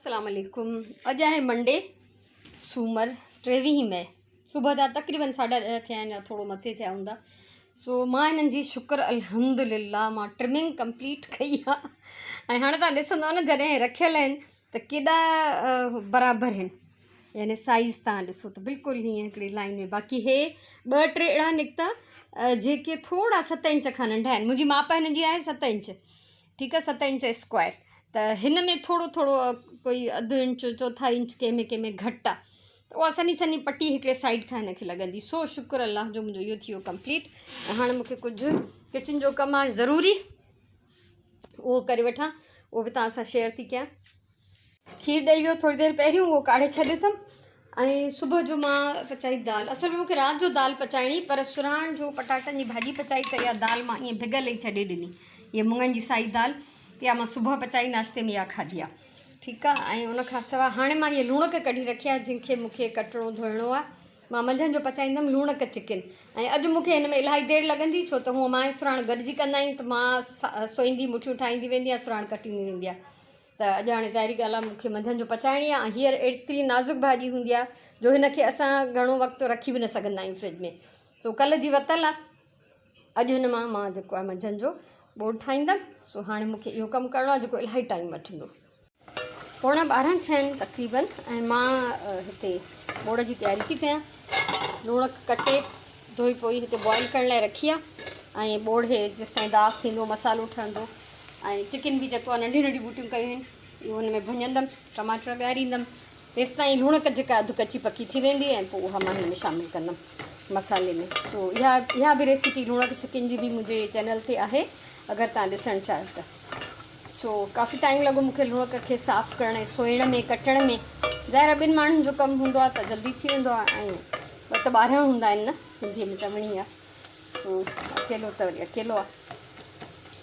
अस्सलाम वालेकुम। अॼु आहे मंडे सूमर 23 मई सुबह जा तक़रीबन 10:30 थिया आहिनि या थोरो मथे थिया हूंदा। सो मां हिननि जी शुक्र अल्हम्दुलिल्लाह मां ट्रिमिंग कंप्लीट कई आहे ऐं हाणे तव्हां ॾिसंदव न जॾहिं रखियल आहिनि त केॾा बराबरि आहिनि, यानी साइज़ तव्हां ॾिसो त बिल्कुलु हीअं हिकिड़ी लाइन में। बाक़ी हे 2-3 अहिड़ा निकिता जेके थोरा 7 इंच खां नंढा आहिनि। मुंहिंजी माप हिन जी आहे 7 इंच, ठीकु आहे, 7 इंच स्क्वायर। त हिन में थोरो थोरो कोई अधु इंच चौथाई इंच कंहिंमें घटि आहे, त उहा सनी सनी पटी हिकिड़े साइड खां हिनखे लॻंदी। सो शुक्र अलाह जो मुंहिंजो इहो थी वियो कंप्लीट। ऐं हाणे मूंखे कुझु किचन जो कमु आहे ज़रूरी, उहो करे वठां, उहो बि तव्हां सां शेयर थी कयां। खीर ॾेई वियो थोरी देरि पहिरियों, उहो काढ़े छॾियो अथमि। ऐं सुबुह जो मां पचाई दाल। असल में मूंखे राति जो दाल पचाइणी, पर सुराण जो पटाटनि जी भाॼी पचाई त इहा दाल मां ईअं भिगल ई छॾे ॾिनी। इहा मुङनि जी साई दाल, इहा मां सुबुह पचाई, नाश्ते में इहा खाधी आहे, ठीकु आहे। ऐं उनखां सवाइ हाणे मां इहे लूणक कढी रखिया जंहिंखे मूंखे कटिणो धोइणो आहे। मां मंझंदि जो पचाईंदमि लूणक चिकन। ऐं अॼु मूंखे हिन में इलाही देरि लॻंदी, छो त हूअं मां ऐं सुराण गॾिजी कंदा आहियूं, त मां सोईंदी मुठियूं ठाहींदी वेंदी आहे, सुराण कटींदी वेंदी आहे। त अॼु हाणे ज़ाहिरी ॻाल्हि आहे मूंखे मंझंदि जो पचाइणी आहे। ऐं हींअर एतिरी नाज़ुक भाॼी हूंदी आहे जो हिनखे असां घणो वक़्तु रखी बि न सघंदा आहियूं फ्रिज में। सो कल्ह जी वतल आहे, अॼु हिन मां जेको आहे मंझंदि जो बोड़ ठाहींदमि। सो हाणे मूंखे इहो कमु करिणो आहे जेको इलाही टाइम वठंदो। 11:15 थिया आहिनि तक़रीबन, ऐं मां हिते बोड़ जी तयारी थी कयां। लूणक कटे धोई पोई हिते बॉइल करण लाइ रखी आहे। ऐं बोड़ हे जेसिताईं दाग थींदो, मसालो ठहंदो, ऐं चिकन बि जेको आहे नंढी नंढी बूटियूं कयूं आहिनि, इहो हुन में भुञंदमि, टमाटर ॻारींदमि, तेसिताईं लूणक जेका अधु कची पकी थी वेंदी, ऐं पोइ उहा मां हिन में शामिलु कंदमि मसाले में। सो इहा बि रेसिपी लूणक चिकन जी बि मुंहिंजे चैनल ते आहे, अगरि तव्हां ॾिसणु चाहियो त। सो काफ़ी टाइम लॻो मूंखे लूणक खे साफ़ु करण ऐं सोइण में, कटण में। ज़ाहिर 2 माण्हुनि जो कमु हूंदो आहे त जल्दी थी वेंदो आहे, ऐं ॿ त 12 हूंदा आहिनि न, सिंधीअ में चवणी आहे। सो अकेलो त वरी अकेलो आहे,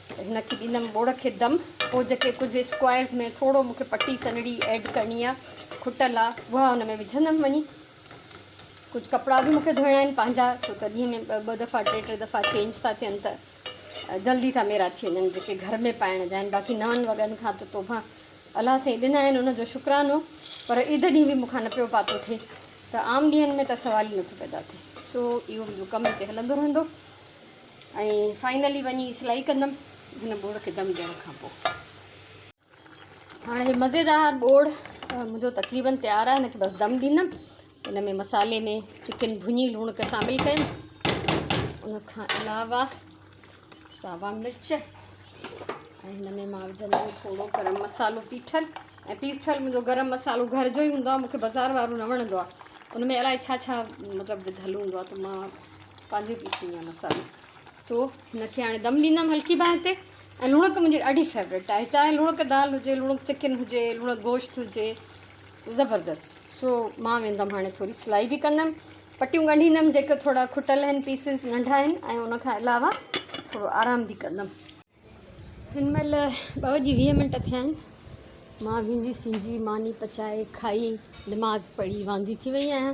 त हिनखे ॾींदमि बोड़ खे दम। पोइ जेके कुझु स्क्वायर्स में थोरो मूंखे पटी सनड़ी ऐड करणी आहे, खुटल आहे, उहा हुन में विझंदमि वञी। कुझु कपिड़ा बि मूंखे धोइणा आहिनि पंहिंजा, छो त ॾींहं में 2 दफ़ा 3 दफ़ा चेंज था थियनि, त जल्दी था मेरा थी वञनि जेके घर में पाइण जा आहिनि। बाक़ी नवनि वॻनि खां त तोहफ़ा अलाह साईं ॾिना आहिनि, उनजो शुक्रानो। पर ईद ॾींहुं बि मूंखां न पियो पातो थिए, त आम ॾींहंनि में त सवाल ई नथो पैदा थिए। सो इहो मुंहिंजो कमु हिते हलंदो रहंदो। ऐं फाइनली वञी सिलाई कंदमि हिन बोड़ खे दम ॾियण खां पोइ। हाणे हे मज़ेदार बोड़ मुंहिंजो तक़रीबन तयारु आहे। हिनखे बसि दम ॾींदमि। हिन में मसाले में चिकन भुञी लूणक शामिलु कयुमि, उनखां अलावा सावा मिर्च, ऐं हिन में मां विझंदमि थोरो गरम मसालो पीठल। ऐं पीठल मुंहिंजो गरम मसालो घर जो ई हूंदो आहे, मूंखे बाज़ारि वारो न वणंदो आहे। उन में अलाए छा छा मतिलबु विधल हूंदो आहे, त मां पंहिंजो पीसींदी आहियां मसालो। सो हिनखे हाणे दम ॾींदमि हल्की बाहि ते। ऐं लूणक मुंहिंजी ॾाढी फेवरेट आहे, चाहे लूणक दाल हुजे, लूणक चिकन हुजे, लूणक गोश्त हुजे, ज़बरदस्तु। सो मां वेंदमि हाणे थोरी सिलाई बि कंदमि, पटियूं ॻंढींदमि जेके थोरा खुटल आहिनि, पीसिस नंढा आहिनि, ऐं उनखां अलावा थोरो आराम बि कंदमि। हिन महिल 2:20 थिया आहिनि। मां विंजी सिंजी मानी पचाए खाई, नमाज़ पढ़ी वांदी थी वई आहियां,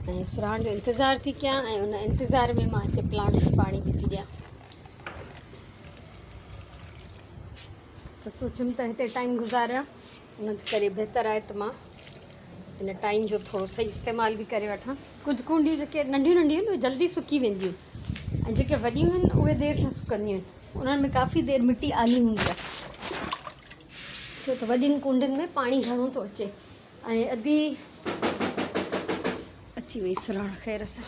ऐं सुराण जो इंतज़ारु थी कयां। ऐं उन इंतज़ार में मां हिते प्लांट्स खे पाणी बि थी ॾियां। त सोचियमि त हिते टाइम गुज़ारियां, उन जे करे बहितरु आहे त मां हिन टाइम जो थोरो सही इस्तेमालु बि करे वठां। कुझु कूंडियूं जेके नंढियूं नंढियूं आहिनि उहे जल्दी सुकी वेंदियूं, ऐं जेके वॾियूं आहिनि उहे देरि सां सुकंदियूं आहिनि। उन्हनि में काफ़ी देरि मिटी आली हूंदी आहे, छो त वॾियुनि कुंडनि में पाणी घणो थो अचे। ऐं अधी अची वई सुराण ख़ैर सां।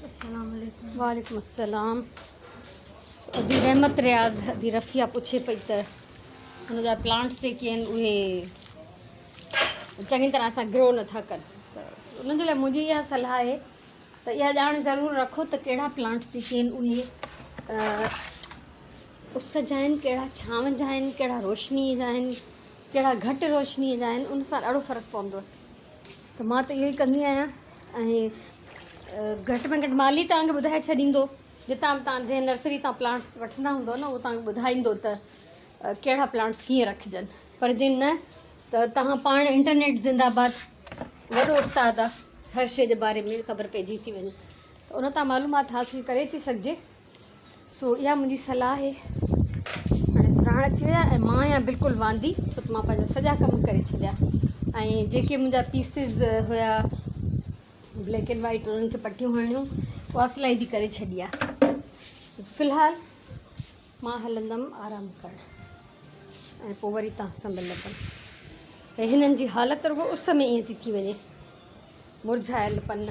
अस्सलाम वालेकुम। वालेकुम अस्सलाम। अधी रहमत रियाज़, अधी रफ़िया पुछे पई त हुनजा प्लांट्स जेके आहिनि उहे चङी तरह सां ग्रो नथा कनि, त उनजे लाइ मुंहिंजी इहा सलाह आहे त इहा ॼाण ज़रूरु रखो त कहिड़ा प्लांट्स जेके आहिनि उहे उस जा आहिनि, कहिड़ा छांव जा आहिनि, कहिड़ा रोशनीअ जा आहिनि, कहिड़ा घटि रोशनीअ जा आहिनि। उन सां ॾाढो फ़र्क़ु पवंदो आहे। त मां त इहो ई कंदी आहियां। ऐं घटि में घटि माली तव्हांखे ॿुधाए छॾींदो, जितां बि तव्हां जंहिं नर्सरी तां प्लांट्स वठंदा हूंदो न, उहो तव्हांखे ॿुधाईंदो त कहिड़ा प्लांट्स कीअं रखिजनि। पर जे न त तव्हां पाण इंटरनेट ज़िंदाबाद, वॾो उस्तादु आहे, हर शइ जे बारे में ख़बर पइजी थी वञे, त उन तां मालूमात हासिलु करे थी सघिजे। सो इहा मुंहिंजी सलाह आहे। हाणे सुराण अची विया ऐं मां आहियां बिल्कुलु वांदी, छो त मां पंहिंजा सॼा कम करे छॾिया ऐं जेके मुंहिंजा पीसिस हुया ब्लैक एंड वाइट उन्हनि खे पटियूं हणियूं उहा सिलाई बि करे छॾी आहे। सो फ़िलहालु मां हलंदमि आराम करणु ऐं पोइ वरी तव्हां सां मिलंदमि। ऐं हिननि जी हालति रुगो उस में ईअं थी वञे, मुरझायल पन।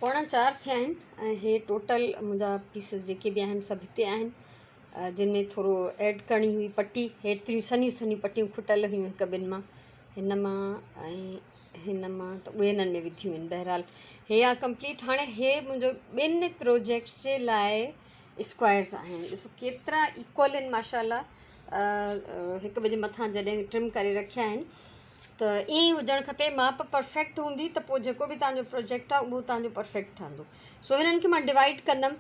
3:45 थिया आहिनि ऐं हे टोटल मुंहिंजा पीसिस जेके बि आहिनि सभु हिते आहिनि, जिन में थोरो ऐड करणी हुई पटी, हेतिरियूं सनियूं सनियूं पटियूं खुटल हुयूं हिकु ॿिनि मां, हिन मां ऐं हिन मां, त उहे हिननि में विधियूं आहिनि। बहरहाल हे आहे कंप्लीट। हाणे हे मुंहिंजो 2 प्रोजेक्ट्स जे लाइ स्क्वायर्स आहिनि, ॾिसो केतिरा इक्वल आहिनि माशाल्लाह। 1 बजे मथां जॾहिं ट्रिम करे रखिया आहिनि त ईअं ई हुजणु खपे। माप परफेक्ट हूंदी त पोइ जेको बि तव्हांजो प्रोजेक्ट आहे उहो तव्हांजो परफेक्ट ठहंदो। सो हिननि खे मां डिवाइड कंदमि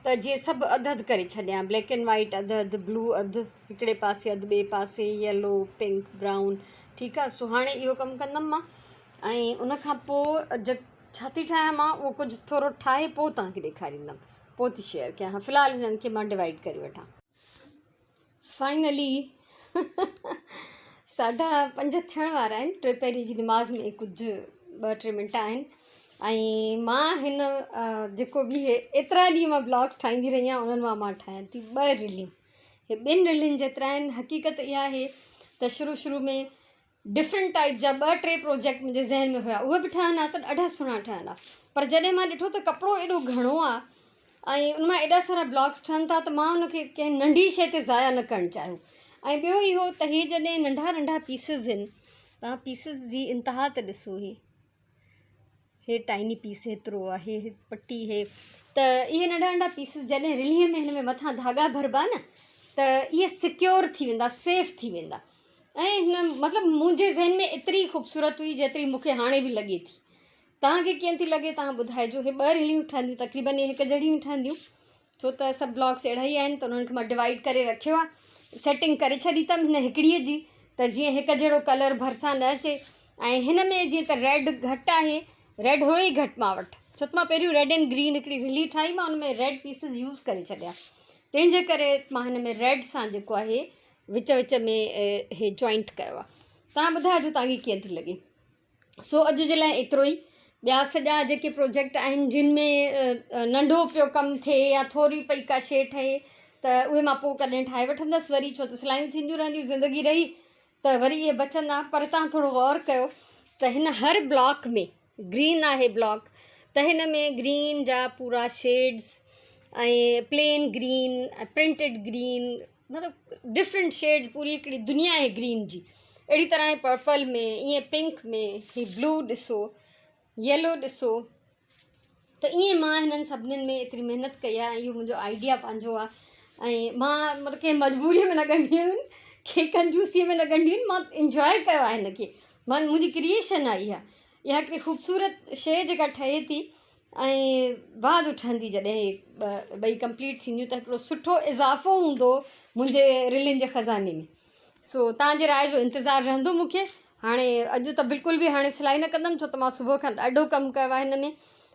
त जीअं सभु अधु करे छॾियां, ब्लैक एंड वाइट अधु, ब्लू अधु हिकिड़े पासे, अधु ॿिए पासे, येलो, पिंक, ब्राउन, ठीकु आहे। सो हाणे इहो कमु कंदमि मां ऐं उनखां पोइ छा थी ठाहियां मां उहो कुझु थोरो ठाहे पोइ तव्हांखे ॾेखारींदमि, पोइ थी शेयर कयां। फ़िलहालु हिननि खे मां डिवाइड करे वठां। फाइनली 5:30 थियण वारा आहिनि, 3 पहिरीं जी निमाज़ में कुझु 2-3 मिंट आहिनि ऐं मां हिन जेको बि एतिरा ॾींहं मां ब्लॉग्स ठाहींदी रही आहियां उन्हनि मां ठाहियां थी 2 रीलियूं। हे 2 रीलियुनि जेतिरा आहिनि। हक़ीक़त इहा आहे त शुरू में डिफरेंट टाइप जा 2-3 प्रोजेक्ट मुंहिंजे ज़हन में हुया, उहे बि ठहनि हा त ॾाढा सुहिणा ठहंदा, पर जॾहिं मां ॾिठो त कपिड़ो एॾो घणो आहे ऐं उन मां एॾा सारा ब्लॉग्स ठहनि था त मां उनखे कंहिं नंढी शइ ते ज़ाया न करणु चाहियो। ऐं ॿियो इहो त हे जॾहिं नंढा नंढा पीसिस आहिनि, तव्हां पीसिस जी इंतिहा त ॾिसो, हे टाइनी पीस हेतिरो आहे, हे पटी, हे त इहे नंढा नंढा पीसिस जॾहिं रिलीअ में हिन में मथां धागा भरबा न त इहे सिक्योर थी वेंदा, सेफ़ थी वेंदा। ऐं हिन मतिलबु मुंहिंजे ज़हन में एतिरी ख़ूबसूरत हुई जेतिरी मूंखे हाणे बि लॻे थी। तव्हांखे कीअं थी लॻे तव्हां ॿुधाइजो। हे 2 रीलियूं ठहंदियूं, तक़रीबन इहे हिकु जहिड़ियूं ठहंदियूं, छो त सभु ब्लॉग्स अहिड़ा ई आहिनि त उन्हनि खे मां डिवाइड करे रखियो आहे। सेटिंग करे छॾी अथमि हिन हिकिड़ीअ जी त जीअं हिकु जहिड़ो कलर भरिसां न अचे। ऐं हिन में जीअं त रेड घटि आहे, रेड हुयो ई घटि मां वटि, छो त मां पहिरियों रेड एंड ग्रीन हिकिड़ी रिली ठाही, मां उन में रेड पीसिस यूज़ करे छॾिया, तंहिंजे करे मां हिन में रेड सां जेको आहे विच विच में हे जॉइंट कयो आहे। तव्हां ॿुधाइजो तव्हांखे कीअं थी लॻे। सो अॼु जे लाइ एतिरो ई। ॿिया सॼा जेके प्रोजेक्ट आहिनि जिन में नंढो पियो कमु थिए या थोरी पई का शइ ठहे त उहे मां पोइ कॾहिं ठाहे वठंदसि वरी, छो त सिलायूं थींदियूं रहंदियूं, ज़िंदगी रही त वरी इहे बचंदा। पर तव्हां थोरो गौर कयो त हिन हर ब्लॉक में ग्रीन आहे ब्लॉक, त हिन में ग्रीन जा पूरा शेड्स ऐं प्लेन ग्रीन, प्रिंटेड ग्रीन, मतिलबु डिफरेंट शेड्स, पूरी हिकिड़ी दुनिया आहे ग्रीन जी। अहिड़ी तरह पर्पल में, ईअं पिंक में, ही ब्लू ॾिसो, येलो ॾिसो, त ईअं मां हिननि सभिनीनि में एतिरी महिनत कई आहे। इहो मुंहिंजो आइडिया पंहिंजो आहे ऐं मां मतिलबु कंहिं मजबूरीअ में न ॻंढियूं आहिनि, कंहिं कंजूसीअ में न ॻंढियूं आहिनि, मां इंजॉय कयो आहे हिनखे, मुंहिंजी क्रिएशन आहे इहा हिकिड़ी ख़ूबसूरत शइ जेका ठहे थी ऐं वाह जो ठहंदी जॾहिं ॿई कंप्लीट थींदियूं त हिकिड़ो सुठो इज़ाफ़ो हूंदो मुंहिंजे रिलियुनि जे ख़ज़ाने में। सो तव्हांजे राय जो इंतज़ारु रहंदो मूंखे। हाणे अॼु त बिल्कुलु बि हाणे सिलाई न कंदमि, छो त मां सुबुह खां ॾाढो कमु कयो आहे हिन में।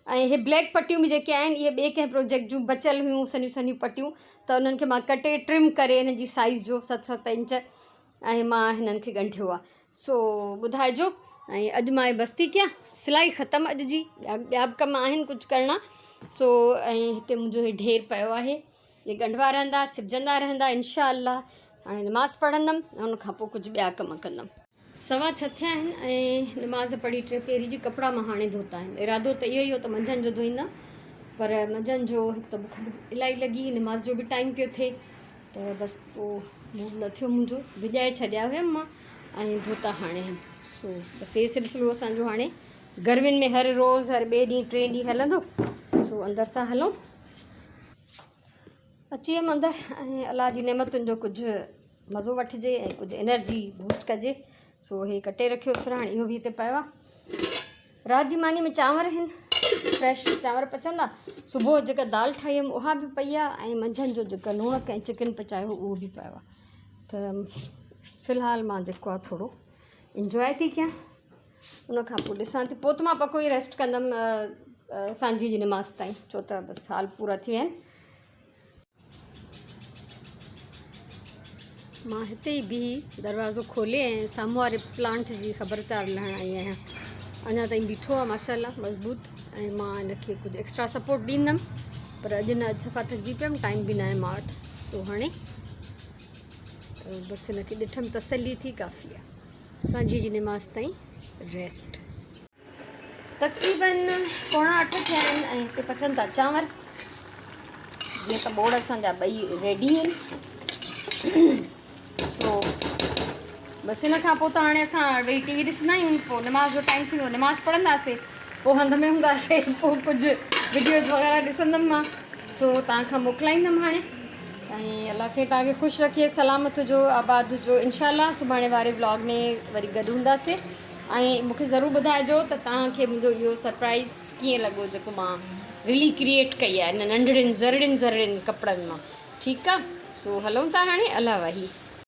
ऐं इहे ब्लैक पटियूं बि जेके आहिनि इहे ॿिए कंहिं प्रोजेक्ट जूं बचियल हुयूं, सनियूं सनियूं पटियूं, त उन्हनि खे मां कटे ट्रिम करे हिन जी साइज़ जो 7-7 इंच ऐं मां हिननि खे ॻंढियो आहे। सो ॿुधाइजो। ऐं अॼु मां बसि थी कयां, सिलाई ख़तमु अॼु जी, ॿिया बि कम आहिनि कुझु करणा। सो ऐं हिते मुंहिंजो हे ढेर पियो आहे, इहे ॻंढवा रहंदा, सिबजंदा रहंदा इनशा अल्लाह। हाणे निमाज़ पढ़ंदमि ऐं उनखां पोइ कुझु ॿिया कम कंदमि। 6:15 थिया आहिनि ऐं निमाज़ पढ़ी 3 पहिरीं जी कपिड़ा मां हाणे धोता आहिनि। इरादो त इहो ई हो त मंझंदि जो धोईंदा, पर मंझंदि जो हिकु त बुख इलाही लॻी, निमाज़ जो बि टाइम पियो थिए, त बसि पोइ मूड न थियो मुंहिंजो, विॼाए छॾिया हुयमि मां ऐं धोता हाणे आहिनि। सो बसि हे सिलसिलो असांजो हाणे गर्मियुनि में हर रोज़ु हर ॿिए ॾींहुं 3 ॾींहं हलंदो। सो अंदरि था हलूं। अची वियमि अंदरि ऐं अलाह जी नेमतुनि जो कुझु मज़ो वठिजे ऐं कुझु एनर्जी बूस्ट कजे। सो हे कटे रखियो सुराण, इहो बि हिते पियो आहे। राति जी मानी में चांवर आहिनि, फ्रेश चांवर पचंदा। सुबुह जेका दाल ठाही हुयमि उहा बि पई आहे ऐं मंझंदि जो जेका लूणक ऐं चिकन पचायो उहो बि पियो आहे। त फ़िलहालु मां जेको आहे थोरो इंजॉय थी कयां, उनखां पोइ ॾिसां थी, पोइ त मां पको ई रेस्ट कंदमि सांझी जी निमाज़ ताईं, छो त बसि हाल पूरा थी विया आहिनि। मां हिते ई बीही दरवाज़ो खोले ऐं साम्हूं वारे प्लांट जी ख़बरदार लहण आई आहियां। अञा ताईं बीठो आहे माशाल्लाह मज़बूत, ऐं मां हिनखे कुझु एक्स्ट्रा सपोर्ट ॾींदमि, पर अॼु न, अॼु सफ़ा थकिजी पियमि, टाइम बि न आहे मां वटि। सो हाणे बसि हिनखे ॾिठमि, तसली थी, काफ़ी आहे। सांझी जी निमाज़ ताईं रेस्ट। तक़रीबन 7:45 थिया आहिनि ऐं हिते पचनि था चांवर। जीअं त बोड़ असांजा ॿई रेडी आहिनि। सो बसि हिन खां पोइ त हाणे असां वेही टी वी ॾिसंदा आहियूं, पोइ निमाज़ जो टाइम थींदो, निमाज़ पढ़ंदासीं, पोइ हंध में हूंदासीं, पोइ कुझु वीडियोज़ वग़ैरह ॾिसंदमि मां। सो तव्हां खां मोकिलाईंदमि हाणे, ऐं अलाह से तव्हांखे ख़ुशि रखे, सलामत हुजो, आबाद हुजो। इंशाल्लाह सुभाणे वारे व्लॉग में वरी गॾु हूंदासीं। ऐं मूंखे ज़रूरु ॿुधाइजो त तव्हांखे मुंहिंजो इहो सरप्राइज़ कीअं लॻो, जेको मां रिली क्रिएट कई आहे इन नंढड़ियुनि ज़रड़ियुनि कपिड़नि मां। ठीकु आहे, सो हलूं था हाणे, अलाह वाही।